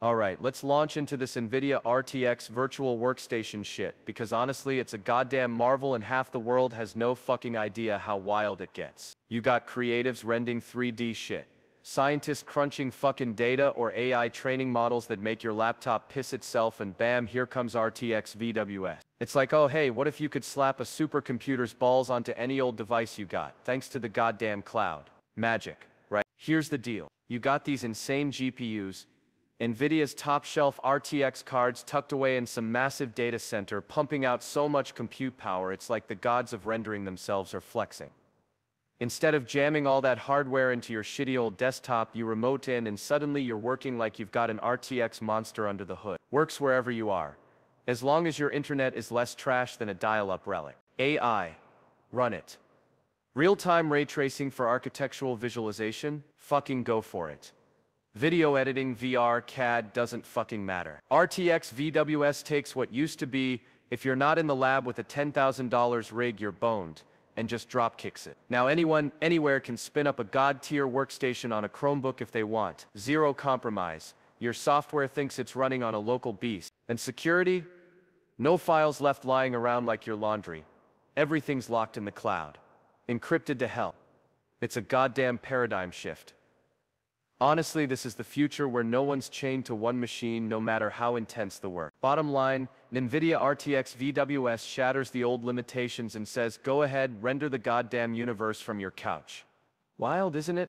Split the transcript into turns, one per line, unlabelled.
Alright, let's launch into this NVIDIA RTX virtual workstation shit, because honestly it's a goddamn marvel and half the world has no fucking idea how wild it gets. You got creatives rendering 3D shit, scientists crunching fucking data or AI training models that make your laptop piss itself, and bam, here comes RTX VWS. It's like, oh hey, what if you could slap a supercomputer's balls onto any old device you got, thanks to the goddamn cloud. Magic, right? Here's the deal. You got these insane GPUs, NVIDIA's top-shelf RTX cards tucked away in some massive data center, pumping out so much compute power it's like the gods of rendering themselves are flexing. Instead of jamming all that hardware into your shitty old desktop, you remote in and suddenly you're working like you've got an RTX monster under the hood. Works wherever you are, as long as your internet is less trash than a dial-up relic. AI. Run it. Real-time ray tracing for architectural visualization? Fucking go for it. Video editing, VR, CAD, doesn't fucking matter. RTX VWS takes what used to be, if you're not in the lab with a $10,000 rig you're boned, and just drop kicks it. Now anyone, anywhere can spin up a god-tier workstation on a Chromebook if they want. Zero compromise. Your software thinks it's running on a local beast. And security? No files left lying around like your laundry. Everything's locked in the cloud. Encrypted to hell. It's a goddamn paradigm shift. Honestly, this is the future where no one's chained to one machine no matter how intense the work. Bottom line, NVIDIA RTX VWS shatters the old limitations and says, go ahead, render the goddamn universe from your couch. Wild, isn't it?